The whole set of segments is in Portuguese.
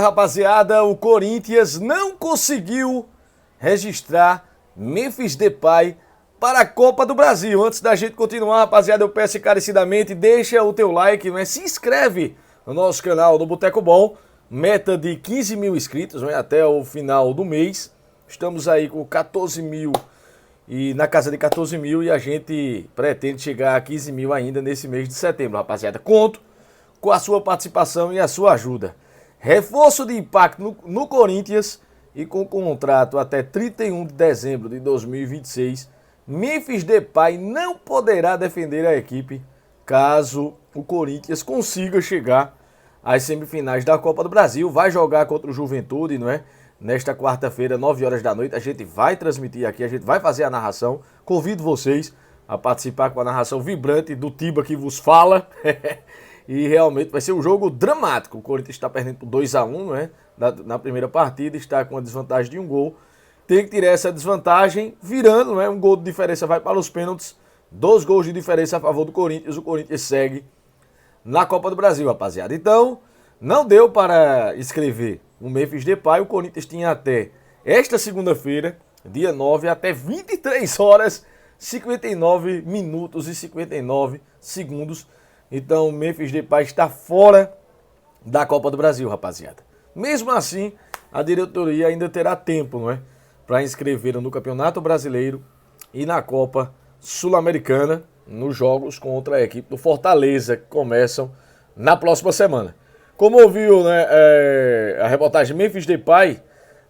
Rapaziada, o Corinthians não conseguiu registrar Memphis Depay para a Copa do Brasil. Antes da gente continuar, rapaziada, eu peço encarecidamente, deixa o teu like, né? Se inscreve no nosso canal do Boteco Bom. Meta de 15 mil inscritos, né? Até o final do mês. Estamos aí com 14 mil e na casa de 14 mil e a gente pretende chegar a 15 mil ainda nesse mês de setembro, rapaziada. Conto com a sua participação e a sua ajuda. Reforço de impacto no Corinthians e com contrato até 31 de dezembro de 2026, Memphis Depay não poderá defender a equipe caso o Corinthians consiga chegar às semifinais da Copa do Brasil. Vai jogar contra o Juventude, não é? Nesta quarta-feira, 9 horas da noite, a gente vai transmitir aqui, a gente vai fazer a narração. Convido vocês a participar com a narração vibrante do Tiba que vos fala. E realmente vai ser um jogo dramático. O Corinthians está perdendo por 2-1, né? Na primeira partida, está com uma desvantagem de um gol. Tem que tirar essa desvantagem virando, né? Um gol de diferença vai para os pênaltis. 2 gols de diferença a favor do Corinthians. O Corinthians segue na Copa do Brasil, rapaziada. Então, não deu para escrever o Memphis Depay. O Corinthians tinha até esta segunda-feira, dia 9, até 23 horas, 59 minutos e 59 segundos. Então, o Memphis Depay está fora da Copa do Brasil, rapaziada. Mesmo assim, a diretoria ainda terá tempo, não é? Para inscrever no Campeonato Brasileiro e na Copa Sul-Americana, nos jogos contra a equipe do Fortaleza, que começam na próxima semana. Como ouviu, né, a reportagem, Memphis Depay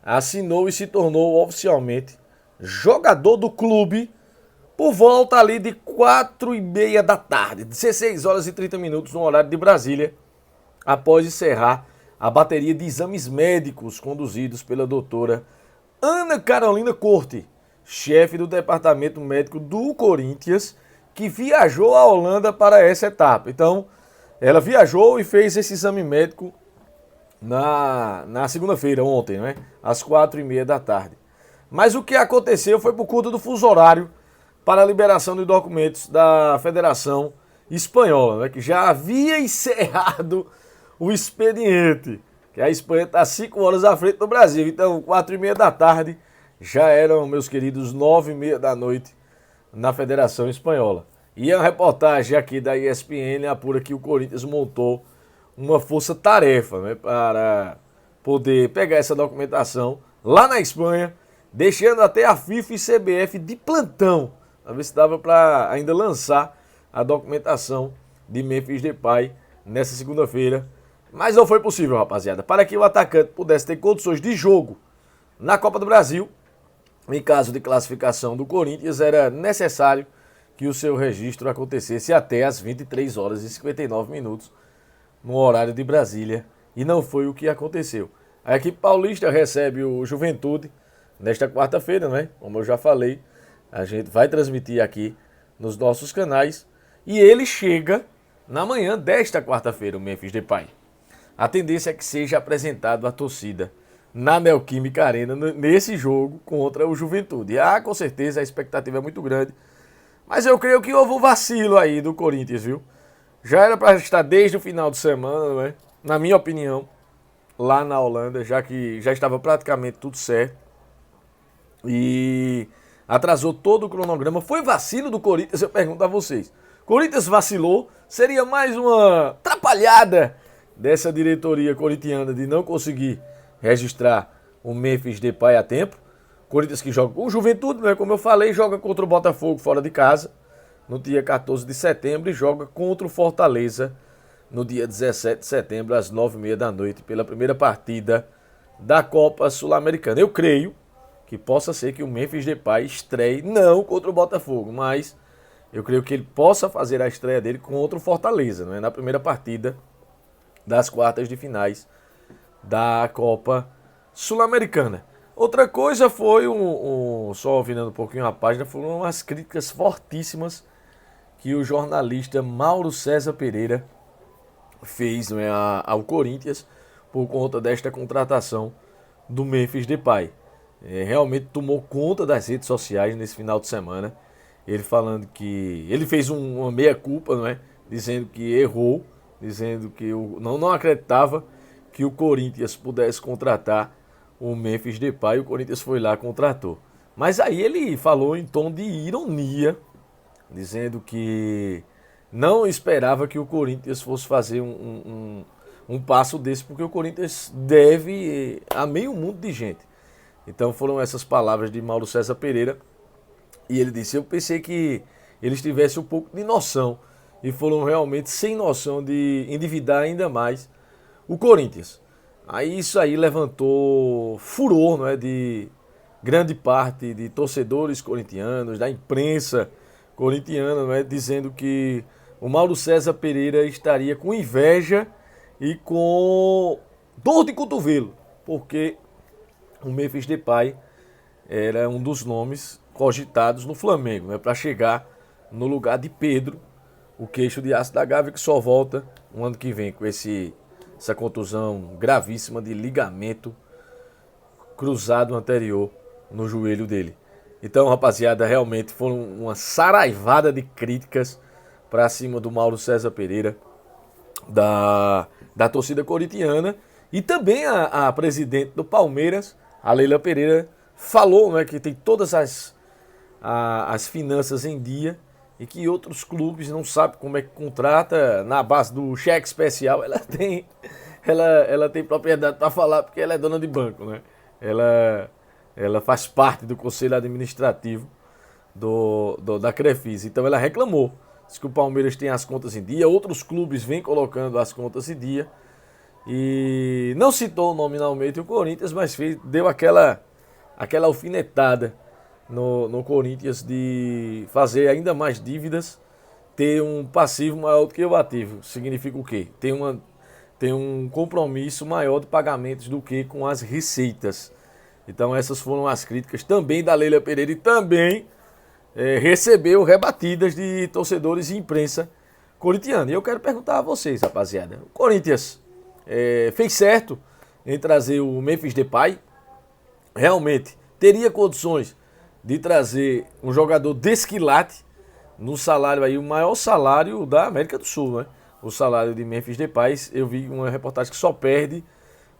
assinou e se tornou oficialmente jogador do clube por volta ali de 4h30 da tarde, 16 horas e 30 minutos no horário de Brasília, após encerrar a bateria de exames médicos conduzidos pela doutora Ana Carolina Corte, chefe do departamento médico do Corinthians, que viajou à Holanda para essa etapa. Então, ela viajou e fez esse exame médico na segunda-feira, ontem, né? Às 4h30 da tarde. Mas o que aconteceu foi por conta do fuso horário para a liberação de documentos da Federação Espanhola, né? Que já havia encerrado o expediente, que a Espanha está 5 horas à frente do Brasil. Então, 4h30 da tarde já eram, meus queridos, 9h30 da noite na Federação Espanhola. E a reportagem aqui da ESPN apura que o Corinthians montou uma força-tarefa, né, para poder pegar essa documentação lá na Espanha, deixando até a FIFA e CBF de plantão, para ver se dava para ainda lançar a documentação de Memphis Depay nessa segunda-feira. Mas não foi possível, rapaziada. Para que o atacante pudesse ter condições de jogo na Copa do Brasil, em caso de classificação do Corinthians, era necessário que o seu registro acontecesse até às 23 horas e 59 minutos no horário de Brasília. E não foi o que aconteceu. A equipe paulista recebe o Juventude nesta quarta-feira, né? Como eu já falei, a gente vai transmitir aqui nos nossos canais. E ele chega na manhã desta quarta-feira, o Memphis Depay. A tendência é que seja apresentado à torcida na Neoquímica Arena nesse jogo contra o Juventude. Com certeza a expectativa é muito grande. Mas eu creio que houve um vacilo aí do Corinthians, viu? Já era para estar desde o final de semana, né? Na minha opinião, lá na Holanda, já que já estava praticamente tudo certo. E atrasou todo o cronograma. Foi vacilo do Corinthians, eu pergunto a vocês. Corinthians vacilou? Seria mais uma atrapalhada dessa diretoria corintiana de não conseguir registrar o Memphis Depay a tempo? Corinthians que joga com o Juventude, né? Como eu falei, joga contra o Botafogo fora de casa no dia 14 de setembro e joga contra o Fortaleza no dia 17 de setembro às 9h30 da noite pela primeira partida da Copa Sul-Americana. Eu creio que possa ser que o Memphis Depay estreie não contra o Botafogo, mas eu creio que ele possa fazer a estreia dele contra o Fortaleza, né? Na primeira partida das quartas de finais da Copa Sul-Americana. Outra coisa foi, só virando um pouquinho a página, foram umas críticas fortíssimas que o jornalista Mauro César Pereira fez, né, ao Corinthians por conta desta contratação do Memphis Depay. Realmente tomou conta das redes sociais nesse final de semana. Ele falando que ele fez uma meia-culpa, não é? Dizendo que errou, dizendo que não acreditava que o Corinthians pudesse contratar o Memphis Depay. O Corinthians foi lá e contratou. Mas aí ele falou em tom de ironia, dizendo que não esperava que o Corinthians fosse fazer um passo desse, porque o Corinthians deve a meio mundo de gente. Então foram essas palavras de Mauro César Pereira. E ele disse, eu pensei que eles tivessem um pouco de noção, e foram realmente sem noção de endividar ainda mais o Corinthians. Aí isso aí levantou furor, não é, de grande parte de torcedores corintianos, da imprensa corintiana, não é, dizendo que o Mauro César Pereira estaria com inveja e com dor de cotovelo, porque o Memphis Depay era um dos nomes cogitados no Flamengo, né, para chegar no lugar de Pedro, o queixo de aço da Gávea, que só volta no ano que vem com essa contusão gravíssima de ligamento cruzado anterior no joelho dele. Então, rapaziada, realmente foram uma saraivada de críticas para cima do Mauro César Pereira, da torcida corintiana, e também a presidente do Palmeiras, a Leila Pereira, falou, né, que tem todas as finanças em dia e que outros clubes não sabem como é que contrata na base do cheque especial. Ela tem propriedade para falar porque ela é dona de banco, né? Ela faz parte do conselho administrativo da Crefisa. Então ela reclamou. Diz que o Palmeiras tem as contas em dia, outros clubes vêm colocando as contas em dia. E não citou nominalmente o Corinthians, mas deu aquela alfinetada no Corinthians de fazer ainda mais dívidas, ter um passivo maior do que o ativo. Significa o quê? Tem um compromisso maior de pagamentos do que com as receitas. Então essas foram as críticas também da Leila Pereira, e também recebeu rebatidas de torcedores e imprensa corintiana. E eu quero perguntar a vocês, rapaziada, o Corinthians fez certo em trazer o Memphis Depay? Realmente teria condições de trazer um jogador desse quilate no salário aí, o maior salário da América do Sul, né? O salário de Memphis Depay, eu vi uma reportagem que só perde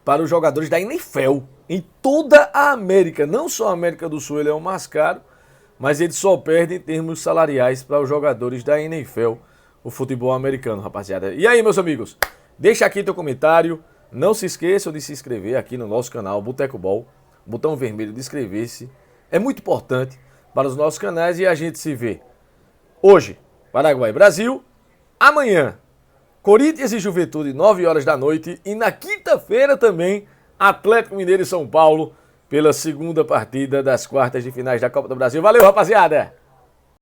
para os jogadores da NFL em toda a América, não só a América do Sul, ele é o mais caro, mas ele só perde em termos salariais para os jogadores da NFL, o futebol americano, rapaziada. E aí, meus amigos, deixa aqui teu comentário, não se esqueçam de se inscrever aqui no nosso canal Boteco Ball, botão vermelho de inscrever-se, é muito importante para os nossos canais, e a gente se vê hoje, Paraguai e Brasil, amanhã, Corinthians e Juventude, 9 horas da noite, e na quinta-feira também, Atlético Mineiro e São Paulo, pela segunda partida das quartas de finais da Copa do Brasil. Valeu, rapaziada!